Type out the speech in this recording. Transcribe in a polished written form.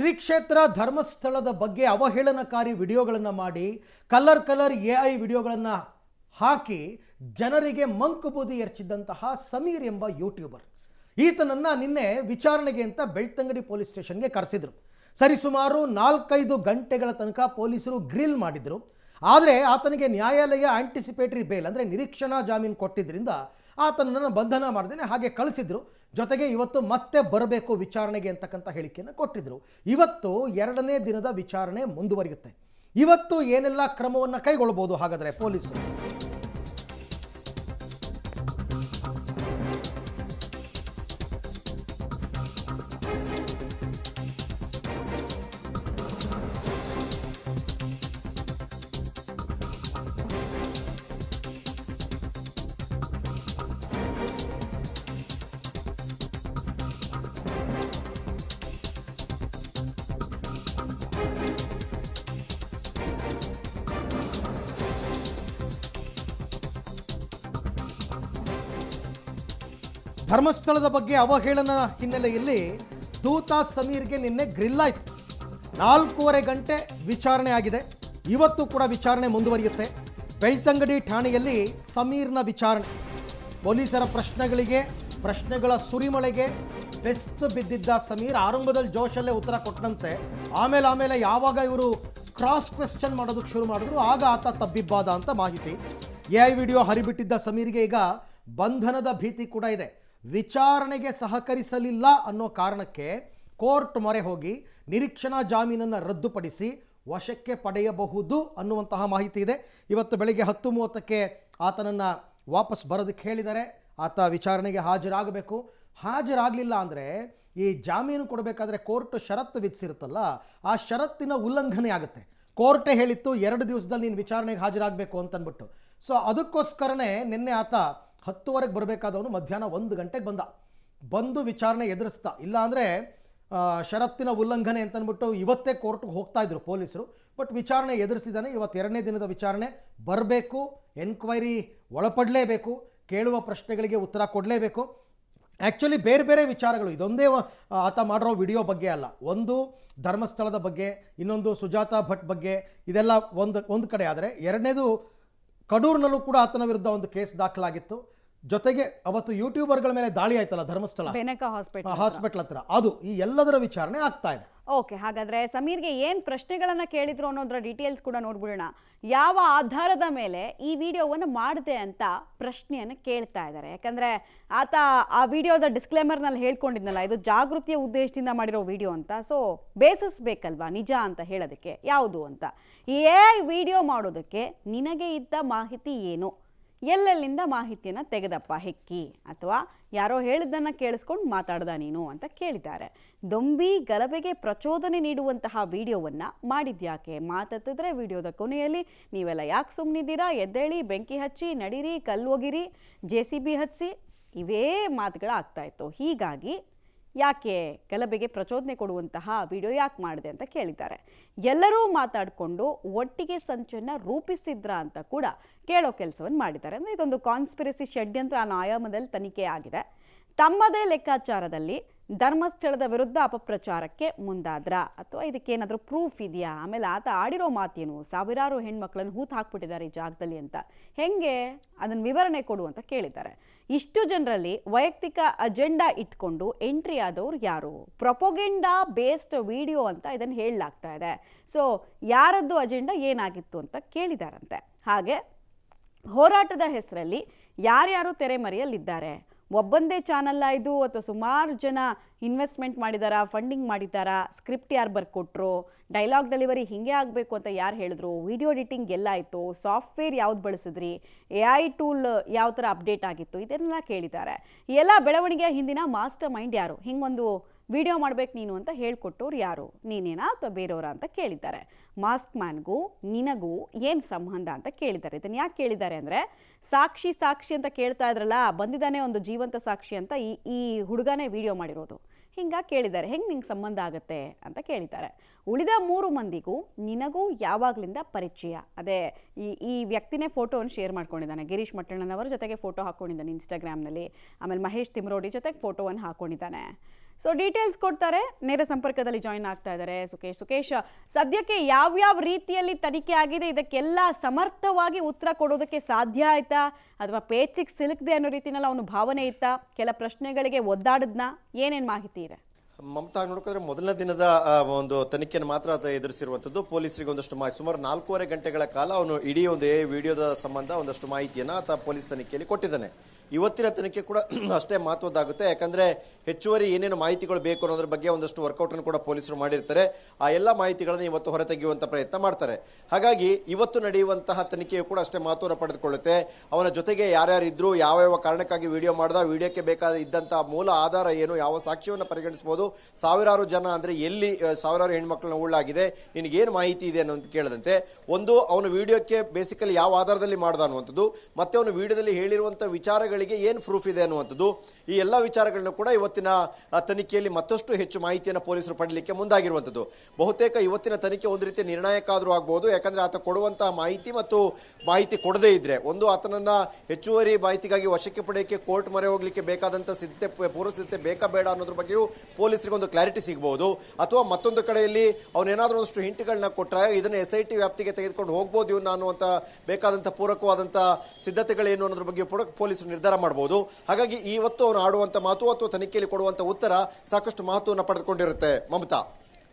ಶ್ರೀ ಕ್ಷೇತ್ರ ಧರ್ಮಸ್ಥಳದ ಬಗ್ಗೆ ಅವಹೇಳನಕಾರಿ ವಿಡಿಯೋಗಳನ್ನು ಮಾಡಿ ಕಲರ್ AI ವಿಡಿಯೋಗಳನ್ನು ಹಾಕಿ ಜನರಿಗೆ ಮಂಕುಬೂದಿ ಎರಚಿದ್ದಂತಹ ಸಮೀರ್ ಎಂಬ ಯೂಟ್ಯೂಬರ್ ಈತನನ್ನು ನಿನ್ನೆ ವಿಚಾರಣೆಗೆ ಅಂತ ಬೆಳ್ತಂಗಡಿ ಪೊಲೀಸ್ ಸ್ಟೇಷನ್ಗೆ ಕರೆಸಿದ್ರು. ಸರಿಸುಮಾರು 4-5 ಗಂಟೆಗಳ ತನಕ ಪೊಲೀಸರು ಗ್ರಿಲ್ ಮಾಡಿದ್ರು. ಆದರೆ ಆತನಿಗೆ ನ್ಯಾಯಾಲಯ ಆಂಟಿಸಿಪೇಟರಿ ಬೇಲ್ ಅಂದರೆ ನಿರೀಕ್ಷಣಾ ಜಾಮೀನು ಕೊಟ್ಟಿದ್ದರಿಂದ ಆತನನ್ನು ಬಂಧನ ಮಾಡ್ದೇನೆ ಹಾಗೆ ಕಳಿಸಿದ್ರು. ಜೊತೆಗೆ ಇವತ್ತು ಮತ್ತೆ ಬರಬೇಕು ವಿಚಾರಣೆಗೆ ಅಂತಕ್ಕಂಥ ಹೇಳಿಕೆಯನ್ನು ಕೊಟ್ಟಿದ್ರು. ಇವತ್ತು 2ನೇ ದಿನದ ವಿಚಾರಣೆ ಮುಂದುವರಿಯುತ್ತೆ. ಇವತ್ತು ಏನೆಲ್ಲ ಕ್ರಮವನ್ನು ಕೈಗೊಳ್ಳಬಹುದು ಹಾಗಾದರೆ ಪೊಲೀಸರು? ಧರ್ಮಸ್ಥಳದ ಬಗ್ಗೆ ಅವಹೇಳನ ಹಿನ್ನೆಲೆಯಲ್ಲಿ ದೂತ ಸಮೀರ್ಗೆ ನಿನ್ನೆ ಗ್ರಿಲ್ ಆಯಿತು. 4.5 ಗಂಟೆ ವಿಚಾರಣೆ ಆಗಿದೆ. ಇವತ್ತು ಕೂಡ ವಿಚಾರಣೆ ಮುಂದುವರಿಯುತ್ತೆ. ಬೆಳ್ತಂಗಡಿ ಠಾಣೆಯಲ್ಲಿ ಸಮೀರ್ನ ವಿಚಾರಣೆ. ಪೊಲೀಸರ ಪ್ರಶ್ನೆಗಳ ಸುರಿಮಳೆಗೆ ಬೆಸ್ತು ಬಿದ್ದಿದ್ದ ಸಮೀರ್ ಆರಂಭದಲ್ಲಿ ಜೋಶಲ್ಲೇ ಉತ್ತರ ಕೊಟ್ಟಂತೆ ಆಮೇಲೆ ಯಾವಾಗ ಇವರು ಕ್ರಾಸ್ ಕ್ವೆಶ್ಚನ್ ಮಾಡೋದಕ್ಕೆ ಶುರು ಮಾಡಿದ್ರು ಆಗ ಆತ ತಬ್ಬಿಬ್ಬಾದ ಅಂತ ಮಾಹಿತಿ. AI ವಿಡಿಯೋ ಹರಿಬಿಟ್ಟಿದ್ದ ಸಮೀರ್ಗೆ ಈಗ ಬಂಧನದ ಭೀತಿ ಕೂಡ ಇದೆ. ವಿಚಾರಣೆಗೆ ಸಹಕರಿಸಲಿಲ್ಲ ಅನ್ನೋ ಕಾರಣಕ್ಕೆ ಕೋರ್ಟ್ ಮೊರೆ ಹೋಗಿ ನಿರೀಕ್ಷಣಾ ಜಾಮೀನನ್ನು ರದ್ದುಪಡಿಸಿ ವಶಕ್ಕೆ ಪಡೆಯಬಹುದು ಅನ್ನುವಂತಹ ಮಾಹಿತಿ ಇದೆ. ಇವತ್ತು ಬೆಳಗ್ಗೆ 10:30ಕ್ಕೆ ಆತನನ್ನು ವಾಪಸ್ ಬರೋದಕ್ಕೆ ಹೇಳಿದ್ದಾರೆ. ಆತ ವಿಚಾರಣೆಗೆ ಹಾಜರಾಗಬೇಕು. ಹಾಜರಾಗಲಿಲ್ಲ ಅಂದರೆ ಈ ಜಾಮೀನು ಕೊಡಬೇಕಾದ್ರೆ ಕೋರ್ಟ್ ಷರತ್ತು ವಿಧಿಸಿರುತ್ತಲ್ಲ, ಆ ಷರತ್ತಿನ ಉಲ್ಲಂಘನೆ ಆಗುತ್ತೆ. ಕೋರ್ಟೇ ಹೇಳಿತ್ತು 2 ದಿವಸದಲ್ಲಿ ನೀನು ವಿಚಾರಣೆಗೆ ಹಾಜರಾಗಬೇಕು ಅಂತಂದ್ಬಿಟ್ಟು. ಸೊ ಅದಕ್ಕೋಸ್ಕರನೇ ನಿನ್ನೆ ಆತ 10:00ಕ್ಕೆ ಬರಬೇಕಾದವನು ಮಧ್ಯಾಹ್ನ 1 ಗಂಟೆಗೆ ಬಂದು ವಿಚಾರಣೆ ಎದುರಿಸ್ತಾ. ಇಲ್ಲ ಅಂದರೆ ಷರತ್ತಿನ ಉಲ್ಲಂಘನೆ ಅಂತಂದ್ಬಿಟ್ಟು ಇವತ್ತೇ ಕೋರ್ಟ್ಗೆ ಹೋಗ್ತಾ ಇದ್ರು ಪೊಲೀಸರು. ಬಟ್ ವಿಚಾರಣೆ ಎದುರಿಸಿದ್ದಾನೆ. ಇವತ್ತು 2ನೇ ದಿನದ ವಿಚಾರಣೆ ಬರಬೇಕು, ಎನ್ಕ್ವೈರಿ ಒಳಪಡಲೇಬೇಕು, ಕೇಳುವ ಪ್ರಶ್ನೆಗಳಿಗೆ ಉತ್ತರ ಕೊಡಲೇಬೇಕು. ಆ್ಯಕ್ಚುಲಿ ಬೇರೆ ವಿಚಾರಗಳು, ಇದೊಂದೇ ಆತ ಮಾಡಿರೋ ವಿಡಿಯೋ ಬಗ್ಗೆ ಅಲ್ಲ. ಒಂದು ಧರ್ಮಸ್ಥಳದ ಬಗ್ಗೆ, ಇನ್ನೊಂದು ಸುಜಾತಾ ಭಟ್ ಬಗ್ಗೆ, ಇದೆಲ್ಲ ಒಂದು ಕಡೆ ಆದರೆ, 2ನೇದು ಕಡೂರಿನಲ್ಲೂ ಕೂಡ ಆತನ ವಿರುದ್ಧ ಒಂದು ಕೇಸ್ ದಾಖಲಾಗಿತ್ತು. ಜೊತೆಗೆ ಅವತ್ತು ಯೂಟ್ಯೂಬರ್ಗಳ ಮೇಲೆ ದಾಳಿ ಆಯ್ತಲ್ಲ ಧರ್ಮಸ್ಥಳ ಹಾಸ್ಪಿಟಲ್ ಹತ್ರ, ಅದು ಈ ಎಲ್ಲದರ ವಿಚಾರಣೆ ಆಗ್ತಾ ಇದೆ. ಓಕೆ, ಹಾಗಾದ್ರೆ ಸಮೀರ್ಗೆ ಏನ್ ಪ್ರಶ್ನೆಗಳನ್ನ ಕೇಳಿದ್ರು ಅನ್ನೋದ್ರ ಡೀಟೇಲ್ಸ್ ಕೂಡ ನೋಡ್ಬಿಡೋಣ. ಯಾವ ಆಧಾರದ ಮೇಲೆ ಈ ವಿಡಿಯೋವನ್ನು ಮಾಡಿದೆ ಅಂತ ಪ್ರಶ್ನೆಯನ್ನು ಕೇಳ್ತಾ ಇದ್ದಾರೆ. ಯಾಕಂದ್ರೆ ಆತ ಆ ವಿಡಿಯೋದ ಡಿಸ್ಕ್ಲೇಮರ್ನಲ್ಲಿ ಹೇಳ್ಕೊಂಡಿದ್ನಲ್ಲ, ಇದು ಜಾಗೃತಿಯ ಉದ್ದೇಶದಿಂದ ಮಾಡಿರೋ ವಿಡಿಯೋ ಅಂತ. ಸೊ ಬೇಸಿಸ್ ಬೇಕಲ್ವಾ ನಿಜ ಅಂತ ಹೇಳೋದಕ್ಕೆ, ಯಾವುದು ಅಂತ. ಈ ವಿಡಿಯೋ ಮಾಡೋದಕ್ಕೆ ನಿನಗೆ ಇದ್ದ ಮಾಹಿತಿ ಏನು, ಎಲ್ಲೆಲ್ಲಿಂದ ಮಾಹಿತಿಯನ್ನು ತೆಗೆದಪ್ಪ ಹೆಕ್ಕಿ, ಅಥವಾ ಯಾರೋ ಹೇಳಿದ್ದನ್ನು ಕೇಳಿಸ್ಕೊಂಡು ಮಾತಾಡ್ದ ನೀನು ಅಂತ ಕೇಳಿದ್ದಾರೆ. ದೊಂಬಿ ಗಲಭೆಗೆ ಪ್ರಚೋದನೆ ನೀಡುವಂತಹ ವಿಡಿಯೋವನ್ನು ಮಾಡಿದ್ಯಾಕೆ? ಮಾತಾಡ್ತಿದ್ರೆ ವಿಡಿಯೋದ ಕೊನೆಯಲ್ಲಿ ನೀವೆಲ್ಲ ಯಾಕೆ ಸುಮ್ಮನಿದ್ದೀರಾ, ಎದ್ದೇಳಿ, ಬೆಂಕಿ ಹಚ್ಚಿ, ನಡೀರಿ, ಕಲ್ಲು ಒಗಿರಿ, JCB ಹಚ್ಚಿ, ಇವೇ ಮಾತುಗಳಾಗ್ತಾ ಇತ್ತು. ಹೀಗಾಗಿ ಯಾಕೆ ಗಲಭೆಗೆ ಪ್ರಚೋದನೆ ಕೊಡುವಂತಹ ವಿಡಿಯೋ ಯಾಕೆ ಮಾಡಿದೆ ಅಂತ ಕೇಳಿದ್ದಾರೆ. ಎಲ್ಲರೂ ಮಾತಾಡಿಕೊಂಡು ಒಟ್ಟಿಗೆ ಸಂಚನ್ನು ರೂಪಿಸಿದ್ರ ಅಂತ ಕೂಡ ಕೇಳೋ ಕೆಲಸವನ್ನು ಮಾಡಿದ್ದಾರೆ. ಅಂದರೆ ಇದೊಂದು ಕಾನ್ಸ್ಪಿರಸಿ ಷಡ್ಯಂತ್ರ ಆಯಾಮದಲ್ಲಿ ತನಿಖೆ ಆಗಿದೆ. ತಮ್ಮದೇ ಲೆಕ್ಕಾಚಾರದಲ್ಲಿ ಧರ್ಮಸ್ಥಳದ ವಿರುದ್ಧ ಅಪಪ್ರಚಾರಕ್ಕೆ ಮುಂದಾದ್ರ, ಅಥವಾ ಇದಕ್ಕೇನಾದರೂ ಪ್ರೂಫ್ ಇದೆಯಾ? ಆಮೇಲೆ ಆತ ಆಡಿರೋ ಮಾತೇನು, ಸಾವಿರಾರು ಹೆಣ್ಮಕ್ಳನ್ನು ಹೂತು ಹಾಕ್ಬಿಟ್ಟಿದ್ದಾರೆ ಈ ಜಾಗದಲ್ಲಿ ಅಂತ, ಹೆಂಗೆ ಅದನ್ನು ವಿವರಣೆ ಕೊಡು ಅಂತ ಕೇಳಿದ್ದಾರೆ. ಇಷ್ಟು ಜನರಲ್ಲಿ ವೈಯಕ್ತಿಕ ಅಜೆಂಡಾ ಇಟ್ಕೊಂಡು ಎಂಟ್ರಿ ಆದವ್ರು ಯಾರು? ಪ್ರೊಪೊಗೆಂಡಾ ಬೇಸ್ಡ್ ವಿಡಿಯೋ ಅಂತ ಇದನ್ನು ಹೇಳಲಾಗ್ತಾ ಇದೆ. ಸೊ ಯಾರದ್ದು ಅಜೆಂಡಾ ಏನಾಗಿತ್ತು ಅಂತ ಕೇಳಿದಾರಂತೆ. ಹಾಗೆ ಹೋರಾಟದ ಹೆಸರಲ್ಲಿ ಯಾರ್ಯಾರು ತೆರೆಮರೆಯಲ್ಲಿದ್ದಾರೆ, ಒಬ್ಬಂದೇ ಚಾನಲ್ ಇದು ಅಥವಾ ಸುಮಾರು ಜನ ಇನ್ವೆಸ್ಟ್ಮೆಂಟ್ ಮಾಡಿದಾರಾ, ಫಂಡಿಂಗ್ ಮಾಡಿದ್ದಾರಾ, ಸ್ಕ್ರಿಪ್ಟ್ ಯಾರು ಬರ್ಕೊಟ್ರು, ಡೈಲಾಗ್ ಡೆಲಿವರಿ ಹೀಗೆ ಆಗಬೇಕು ಅಂತ ಯಾರು ಹೇಳಿದ್ರು, ವಿಡಿಯೋ ಎಡಿಟಿಂಗ್ ಎಲ್ಲ ಆಯಿತು, ಸಾಫ್ಟ್ವೇರ್ ಯಾವ್ದು ಬಳಸಿದ್ರಿ, AI ಟೂಲ್ ಯಾವ ಥರ ಅಪ್ಡೇಟ್ ಆಗಿತ್ತು, ಇದನ್ನೆಲ್ಲ ಕೇಳಿದ್ದಾರೆ. ಎಲ್ಲ ಬೆಳವಣಿಗೆಯ ಹಿಂದಿನ ಮಾಸ್ಟರ್ ಮೈಂಡ್ ಯಾರು, ಹಿಂಗೊಂದು ವಿಡಿಯೋ ಮಾಡ್ಬೇಕು ನೀನು ಅಂತ ಹೇಳ್ಕೊಟ್ಟವ್ರು ಯಾರು, ನೀನೇನಾ ಅಥವಾ ಬೇರೆಯವರ ಅಂತ ಕೇಳಿದ್ದಾರೆ. ಮಾಸ್ಕ್ ಮ್ಯಾನ್ಗೂ ನಿನಗೂ ಏನು ಸಂಬಂಧ ಅಂತ ಕೇಳಿದ್ದಾರೆ. ಇದನ್ನು ಯಾಕೆ ಕೇಳಿದ್ದಾರೆ ಅಂದರೆ, ಸಾಕ್ಷಿ ಅಂತ ಕೇಳ್ತಾ ಇದ್ರಲ್ಲ, ಬಂದಿದ್ದಾನೆ ಒಂದು ಜೀವಂತ ಸಾಕ್ಷಿ ಅಂತ ಈ ಹುಡುಗನೇ ವಿಡಿಯೋ ಮಾಡಿರೋದು. ಹಿಂಗಾಗಿ ಕೇಳಿದ್ದಾರೆ, ಹೆಂಗೆ ನಿಂಗೆ ಸಂಬಂಧ ಆಗುತ್ತೆ ಅಂತ ಕೇಳಿದ್ದಾರೆ. ಉಳಿದ 3 ಮಂದಿಗೂ ನಿನಗೂ ಯಾವಾಗಲಿಂದ ಪರಿಚಯ? ಅದೇ ಈ ವ್ಯಕ್ತಿನೇ ಫೋಟೋವನ್ನು ಶೇರ್ ಮಾಡ್ಕೊಂಡಿದ್ದಾನೆ. ಗಿರೀಶ್ ಮಟ್ಟಣ್ಣನವರ ಜೊತೆಗೆ ಫೋಟೋ ಹಾಕ್ಕೊಂಡಿದ್ದಾನೆ ಇನ್ಸ್ಟಾಗ್ರಾಮ್ನಲ್ಲಿ. ಆಮೇಲೆ ಮಹೇಶ್ ತಿಮ್ರೋಡಿ ಜೊತೆಗೆ ಫೋಟೋವನ್ನು ಹಾಕ್ಕೊಂಡಿದ್ದಾನೆ. ಸೊ ಡೀಟೇಲ್ಸ್ ಕೊಡ್ತಾರೆ, ನೇರ ಸಂಪರ್ಕದಲ್ಲಿ ಜಾಯಿನ್ ಆಗ್ತಾ ಇದ್ದಾರೆ ಸುಕೇಶ್, ಸದ್ಯಕ್ಕೆ ಯಾವ್ಯಾವ ರೀತಿಯಲ್ಲಿ ತನಿಖೆ ಆಗಿದೆ, ಇದಕ್ಕೆಲ್ಲ ಸಮರ್ಥವಾಗಿ ಉತ್ತರ ಕೊಡೋದಕ್ಕೆ ಸಾಧ್ಯ ಆಯ್ತಾ ಅಥವಾ ಪೇಚಿಗೆ ಸಿಲುಕದೆ ಅನ್ನೋ ರೀತಿನಲ್ಲಿ ಅವನು ಭಾವನೆ ಇತ್ತಾ, ಕೆಲ ಪ್ರಶ್ನೆಗಳಿಗೆ ಒದ್ದಾಡದ್ನ, ಏನೇನು ಮಾಹಿತಿ ಇದೆ? ಮಮತಾ ನೋಡ್ಕೊಂಡ್ರೆ ಮೊದಲನೇ ದಿನದ ಒಂದು ತನಿಖೆಯನ್ನು ಮಾತ್ರ ಎದುರಿಸಿರುವಂತದ್ದು. ಪೊಲೀಸರಿಗೆ ಒಂದಷ್ಟು ಮಾಹಿತಿ, ಸುಮಾರು 4.5 ಗಂಟೆಗಳ ಕಾಲ ಅವನು ಇಡೀ ಒಂದು ವಿಡಿಯೋದ ಸಂಬಂಧ ಒಂದಷ್ಟು ಮಾಹಿತಿಯನ್ನ ಆತ ಪೊಲೀಸ್ ತನಿಖೆಯಲ್ಲಿ ಕೊಟ್ಟಿದ್ದಾನೆ. ಇವತ್ತಿನ ತನಿಖೆ ಕೂಡ ಅಷ್ಟೇ ಮಹತ್ವದ್ದಾಗುತ್ತೆ. ಯಾಕಂದ್ರೆ ಹೆಚ್ಚುವರಿ ಏನೇನು ಮಾಹಿತಿಗಳು ಬೇಕು ಅನ್ನೋದ್ರ ಬಗ್ಗೆ ಒಂದಷ್ಟು ವರ್ಕೌಟ್ ಅನ್ನು ಕೂಡ ಪೊಲೀಸರು ಮಾಡಿರ್ತಾರೆ. ಆ ಎಲ್ಲ ಮಾಹಿತಿಗಳನ್ನು ಇವತ್ತು ಹೊರತೆಗೆಯುವಂತ ಪ್ರಯತ್ನ ಮಾಡ್ತಾರೆ. ಹಾಗಾಗಿ ಇವತ್ತು ನಡೆಯುವಂತಹ ತನಿಖೆಯು ಕೂಡ ಅಷ್ಟೇ ಮಹತ್ವವನ್ನು ಪಡೆದುಕೊಳ್ಳುತ್ತೆ. ಅವನ ಜೊತೆಗೆ ಯಾರ್ಯಾರು ಇದ್ರು, ಯಾವ ಕಾರಣಕ್ಕಾಗಿ ವಿಡಿಯೋ ಮಾಡ್ದ, ವಿಡಿಯೋಕ್ಕೆ ಬೇಕಾದ ಇದ್ದಂತಹ ಮೂಲ ಆಧಾರ ಏನು, ಯಾವ ಸಾಕ್ಷ್ಯವನ್ನು ಪರಿಗಣಿಸಬಹುದು, ಸಾವಿರಾರು ಜನ ಅಂದ್ರೆ ಎಲ್ಲಿ ಸಾವಿರಾರು ಹೆಣ್ಮಕ್ಳನ್ನ ಉಳ್ಳಾಗಿದೆ, ನಿನಗೇನು ಮಾಹಿತಿ ಇದೆ ಅನ್ನೋದು ಕೇಳದಂತೆ, ಒಂದು ಅವನು ವಿಡಿಯೋಕ್ಕೆ ಬೇಸಿಕಲಿ ಯಾವ ಆಧಾರದಲ್ಲಿ ಮಾಡ್ದ ಅನ್ನುವಂಥದ್ದು, ಮತ್ತೆ ಅವನು ವಿಡಿಯೋದಲ್ಲಿ ಹೇಳಿರುವಂತಹ ವಿಚಾರಗಳಿಗೆ ಏನು ಪ್ರೂಫ್ ಇದೆ ಅನ್ನುವಂಥದ್ದು, ಈ ಎಲ್ಲ ವಿಚಾರಗಳನ್ನು ಕೂಡ ಇವತ್ತಿನ ತನಿಖೆಯಲ್ಲಿ ಮತ್ತಷ್ಟು ಹೆಚ್ಚು ಮಾಹಿತಿಯನ್ನು ಪೊಲೀಸರು ಪಡೆಯಲಿಕ್ಕೆ ಮುಂದಾಗಿರುವಂಥದ್ದು. ಬಹುತೇಕ ಇವತ್ತಿನ ತನಿಖೆ ಒಂದು ರೀತಿ ನಿರ್ಣಾಯಕ ಆದರೂ ಆಗ್ಬಹುದು. ಯಾಕಂದ್ರೆ ಆತ ಕೊಡುವಂತಹ ಮಾಹಿತಿ ಮತ್ತು ಮಾಹಿತಿ ಕೊಡದೇ ಇದ್ರೆ, ಒಂದು ಆತನನ್ನ ಹೆಚ್ಚುವರಿ ಮಾಹಿತಿಗಾಗಿ ವಶಕ್ಕೆ ಪಡೆಯಕ್ಕೆ ಕೋರ್ಟ್ ಮೊರೆ ಹೋಗ್ಲಿಕ್ಕೆ ಬೇಕಾದಂತ ಸಿದ್ಧತೆ, ಪೂರ್ವ ಸಿದ್ಧತೆ ಬೇಕಾ ಬೇಡ ಅನ್ನೋದ್ರ ಬಗ್ಗೆಯೂ ಪೊಲೀಸರಿಗೆ ಒಂದು ಕ್ಲಾರಿಟಿ ಸಿಗಬಹುದು. ಅಥವಾ ಮತ್ತೊಂದು ಕಡೆಯಲ್ಲಿ ಅವನೇನಾದ್ರೂ ಒಂದಷ್ಟು ಹಿಂಟ್ಗಳನ್ನ ಕೊಟ್ಟರೆ ಇದನ್ನ SIT ವ್ಯಾಪ್ತಿಗೆ ತೆಗೆದುಕೊಂಡು ಹೋಗ್ಬೋದು ಇವನ್ನ ಅನ್ನುವಂತ ಬೇಕಾದಂತ ಪೂರಕವಾದಂತ ಸಿದ್ಧತೆಗಳೇನು ಅನ್ನೋದ್ರ ಬಗ್ಗೆ ಪೊಲೀಸರು ನಿರ್ಧಾರ ಮಾಡಬಹುದು. ಹಾಗಾಗಿ ಇವತ್ತು ಅವನು ಆಡುವಂತ ಮಾತು ಅಥವಾ ತನಿಖೆಯಲ್ಲಿ ಕೊಡುವಂತ ಉತ್ತರ ಸಾಕಷ್ಟು ಮಹತ್ವವನ್ನು ಪಡೆದುಕೊಂಡಿರುತ್ತೆ. ಮಮತಾ.